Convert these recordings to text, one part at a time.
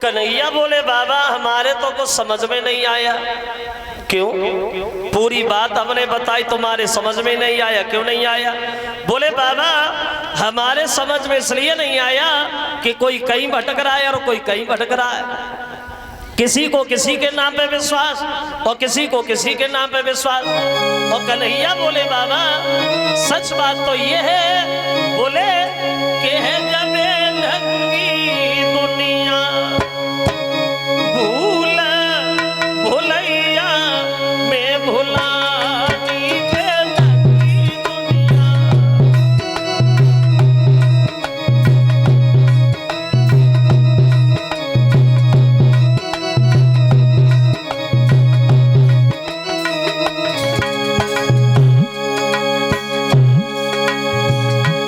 कन्हैया बोले बाबा हमारे तो कुछ समझ में नहीं आया। क्यों? पूरी बात हमने बताई, तुम्हारे समझ में नहीं आया। क्यों नहीं आया? बोले बाबा हमारे समझ में इसलिए नहीं आया कि कोई कहीं भटक रहा है और कोई कहीं भटक रहा है। किसी को किसी के नाम पे विश्वास और किसी को किसी के नाम पे विश्वास। और कन्हैया बोले बाबा सच बात तो ये है, बोले कि है जब ढंगी दुनिया भूल भुलैया में भुलानी पे ढंगी दुनिया।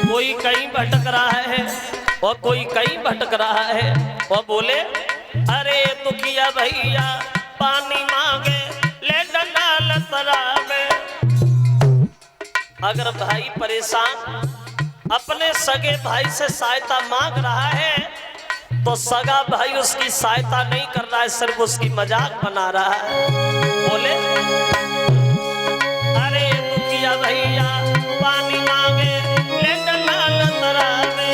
कोई कहीं भटक रहा है और कोई कहीं भटक रहा है और बोले अरे दुखिया भैया पानी मांगे ले डंडाल तरावे। अगर भाई परेशान अपने सगे भाई से सहायता मांग रहा है तो सगा भाई उसकी सहायता नहीं कर रहा है, सिर्फ उसकी मजाक बना रहा है। बोले अरे दुखिया भैया पानी मांगे ले डंडाल तरावे।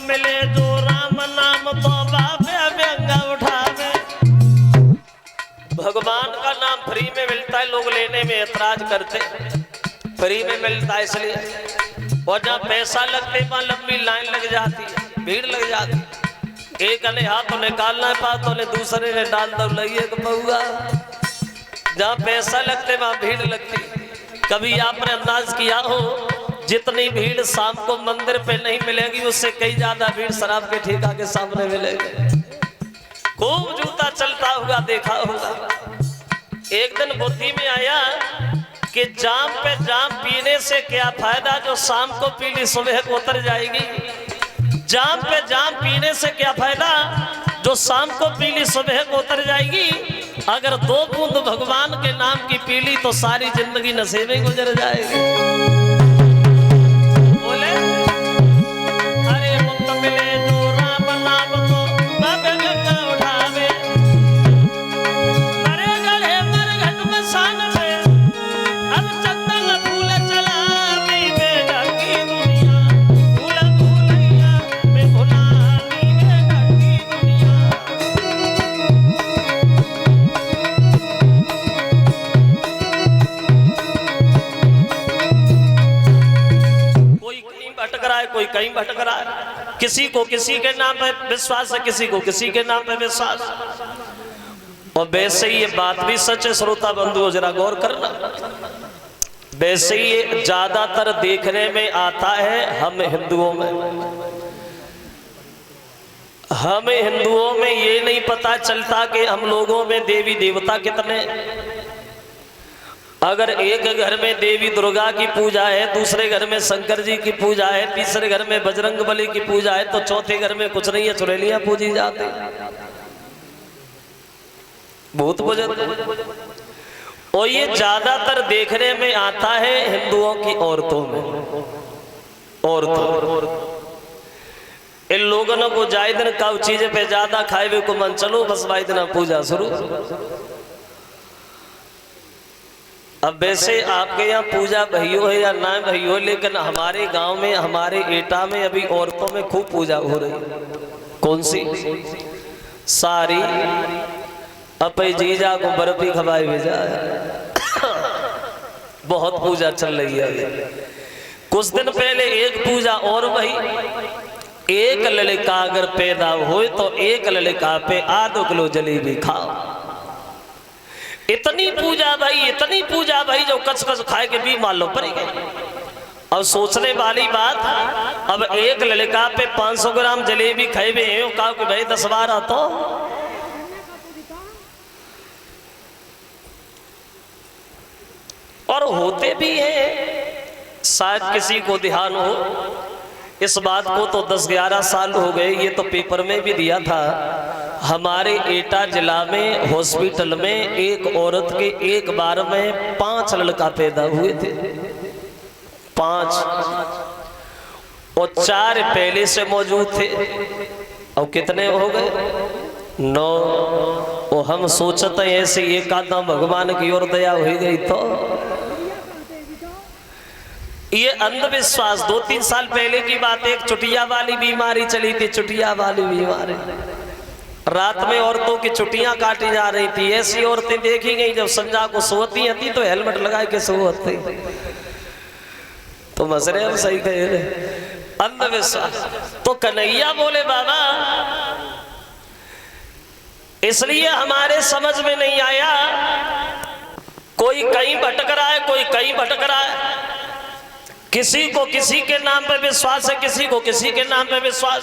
मिले जो राम नाम तो बाबे व्यंगा उठावे। भगवान का नाम फ्री में मिलता है, लोग लेने में ऐतराज करते। फ्री में मिलता है इसलिए, और जहाँ पैसा लगते वहां लंबी लाइन लग जाती है, भीड़ लग जाती। एक ने हाथ तो निकालना पा तो ने दूसरे ने डाल दो लइए बहुआ। जहाँ पैसा लगते वहां भीड़ लगती। कभी आपने अंदाज किया हो जितनी भीड़ शाम को मंदिर पे नहीं मिलेगी उससे कई ज्यादा भीड़ शराब के ठेका के सामने मिलेगी। खूब जूता चलता हुआ देखा होगा। एक दिन बुद्धि में आया कि जाम पे जाम पीने से क्या फायदा, जो शाम को पी ली सुबह को उतर जाएगी। जाम पे जाम पीने से क्या फायदा, जो शाम को पी ली सुबह को उतर जाएगी। अगर 2 बूंद भगवान के नाम की पी ली तो सारी जिंदगी नशे में गुजर जाएगी। कोई कहीं भटक रहा है। किसी को किसी के नाम पे विश्वास है, किसी को किसी के नाम पे विश्वास। और वैसे ही ये बात भी सच है श्रोता बंधुओं, जरा गौर करना। वैसे ही ये ज्यादातर देखने में आता है हम हिंदुओं में। हमें हिंदुओं में ये नहीं पता चलता कि हम लोगों में देवी देवता कितने। अगर एक घर में देवी दुर्गा की पूजा है, दूसरे घर में शंकर जी की पूजा है, तीसरे घर में बजरंग बली की पूजा है, तो चौथे घर में कुछ नहीं है, चुड़ैलियां पूजी जाती। भूत पूजन। और ये ज्यादातर देखने में आता है हिंदुओं की औरतों में। औरतों इन लोगों को जाए दिन का चीज पे ज्यादा खाए हुए को मन, चलो बस भाई दिन पूजा शुरू। अब वैसे आपके यहाँ पूजा भइयो है या ना भइयो, लेकिन हमारे गांव में, हमारे एटा में अभी औरतों में खूब पूजा हो रही है। कौन सी? सारी अपे जीजा को बर्फी खवाई भेजा है। बहुत पूजा चल रही है। कुछ दिन पहले एक पूजा और भई, एक लड़का अगर पैदा हो तो एक लड़का पे आधो किलो जलेबी खाओ। इतनी पूजा भाई, इतनी पूजा भाई, जो कच कच खाए के भी मान लो पड़ी गई। अब सोचने वाली बात, अब एक लड़का पे 500 ग्राम जलेबी खाए हैं, कहा कि भाई 10-12 तो और होते भी हैं। शायद किसी को ध्यान हो इस बात को, तो 10-11 साल हो गए, ये तो पेपर में भी दिया था। हमारे एटा जिला में हॉस्पिटल में एक औरत के एक बार में 5 लड़का पैदा हुए थे, 5, और 4 पहले से मौजूद थे। और कितने हो गए? 9। और हम सोचते ऐसे एक आदम भगवान की ओर दया हो गई तो ये अंधविश्वास। 2-3 साल पहले की बात है, एक चुटिया वाली बीमारी चली थी, चुटिया वाली बीमारी। रात में औरतों की चुटियां काटी जा रही थी। ऐसी औरतें देखी गई जब संजा को सोती थी तो हेलमेट लगा के सोती, तो मसरे हम सही कह रहे, अंधविश्वास। तो कन्हैया बोले बाबा, इसलिए हमारे समझ में नहीं आया, कोई कहीं भटक रहा है, कोई कहीं भटक रहा है, किसी को किसी के नाम पे विश्वास है, किसी को किसी के नाम पे विश्वास।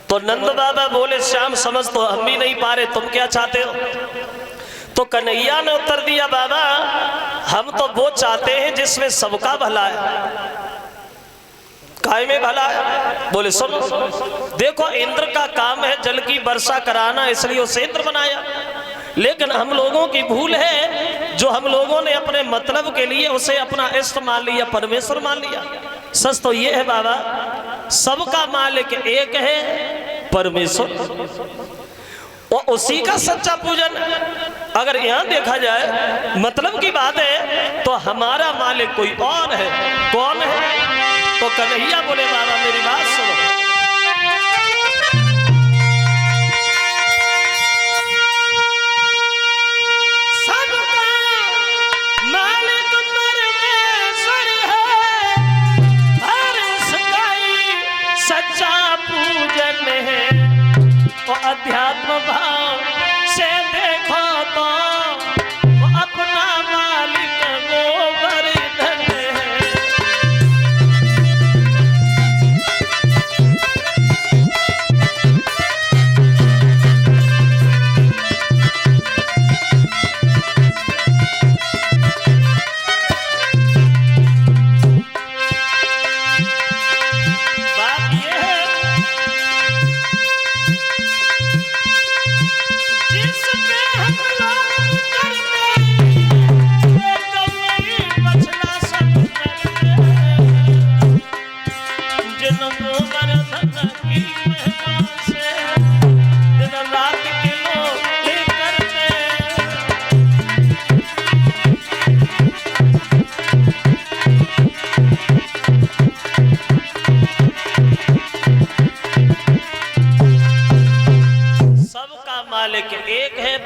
तो नंद बाबा बोले श्याम समझ तो हम भी नहीं पा रहे, तुम क्या चाहते हो? तो कन्हैया ने उत्तर दिया बाबा, हम तो वो चाहते हैं जिसमें सबका भला है। काय में भला है? बोले सुनो, देखो इंद्र का काम है जल की वर्षा कराना, इसलिए उसे इंद्र बनाया। लेकिन हम लोगों की भूल है, जो हम लोगों ने अपने मतलब के लिए उसे अपना इष्ट मान लिया, परमेश्वर मान लिया। सच तो ये है बाबा, सबका मालिक एक है, परमेश्वर, और उसी का सच्चा पूजन। अगर यहाँ देखा जाए मतलब की बात है, तो हमारा मालिक कोई और है। कौन है? तो कन्हैया बोले बाबा मेरी बात सुनो, अध्यात्म भाव से देखो तो वो अपना मालिक गोवर्धन है।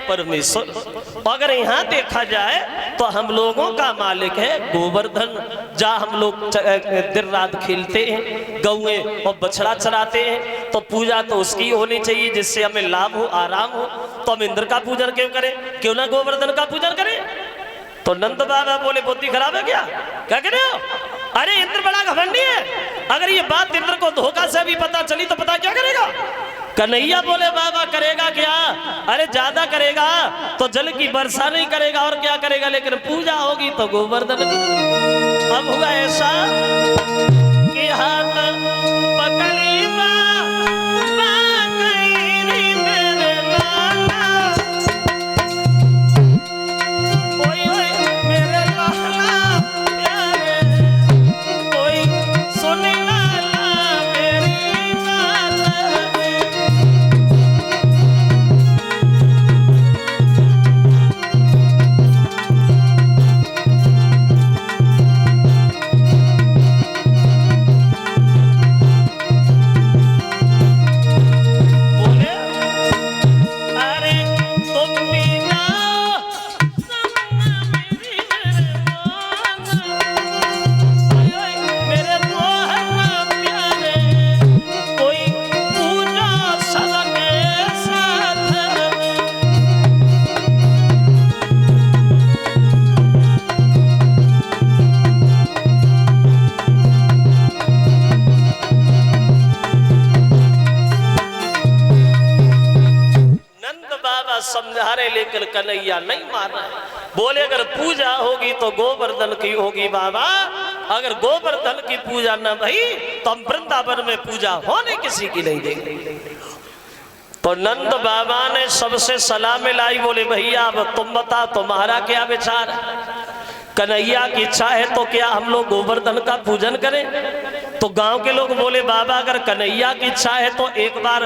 परमेश्वर। अगर यहाँ देखा जाए तो हम लोगों का मालिक है गोवर्धन, जहाँ हम लोग दिन रात खेलते हैं, गौए और बछड़ा चराते हैं, तो पूजा तो उसकी होनी चाहिए जिससे हमें लाभ हो, आराम हो। तो हम इंद्र का पूजन क्यों करें? क्यों ना गोवर्धन का पूजन करें? तो नंद बाबा बोले बुद्धि खराब है क्या? क्या कह रहे हो? अरे इंद्र बड़ा घमंडी है, अगर ये बात इंद्र को धोखा से भी पता चली तो पता क्या करेगा? कन्हैया बोले बाबा करेगा क्या? अरे ज्यादा करेगा तो जल की वर्षा नहीं करेगा और क्या करेगा, लेकिन पूजा होगी तो गोवर्धन की। अब हुआ ऐसा कि हाथ पकड़ी समझा रहे, लेकिन कन्हैया नहीं मान रहा है। बोले अगर पूजा होगी तो गोवर्धन की होगी बाबा, अगर गोवर्धन की पूजा न भई तो हम वृंदावन में पूजा होने किसी की नहीं देंगे। तो नंद बाबा ने सबसे सलाह मिलाई, बोले भैया अब तुम बता तुम्हारा क्या विचार है? कन्हैया की इच्छा है तो क्या हम लोग गोवर्धन का पूजन करें? तो गांव के लोग बोले बाबा अगर कन्हैया की इच्छा है तो एक बार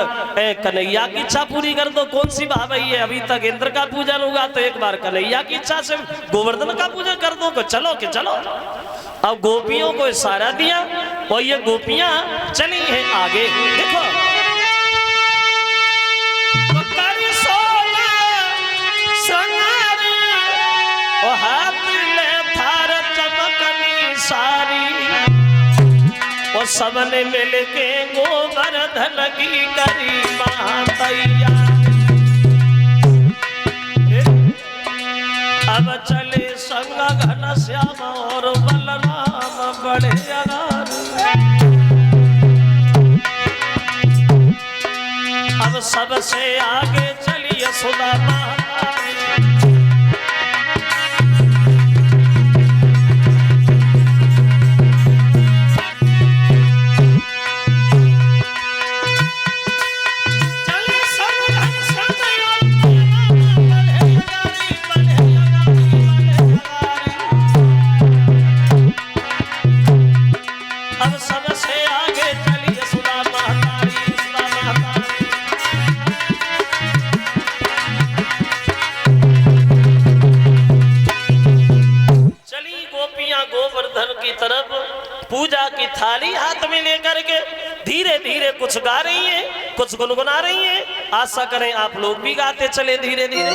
कन्हैया की इच्छा पूरी कर दो। कौन सी बात है ये, अभी तक इंद्र का पूजन होगा तो एक बार कन्हैया की इच्छा से गोवर्धन का पूजन कर दो। तो चलो कि चलो। अब गोपियों को इशारा दिया और ये गोपियां चली हैं आगे। देखो और सबने मिल के गोवर्धन की करी महातैया। अब चले संग घनश्याम और बलराम बड़े अगार। अब सबसे आगे चली यशोदा माता। पूजा की थाली हाथ में लेकर के धीरे धीरे कुछ गा रही हैं, कुछ गुनगुना रही हैं। आशा करें आप लोग भी गाते चले धीरे धीरे।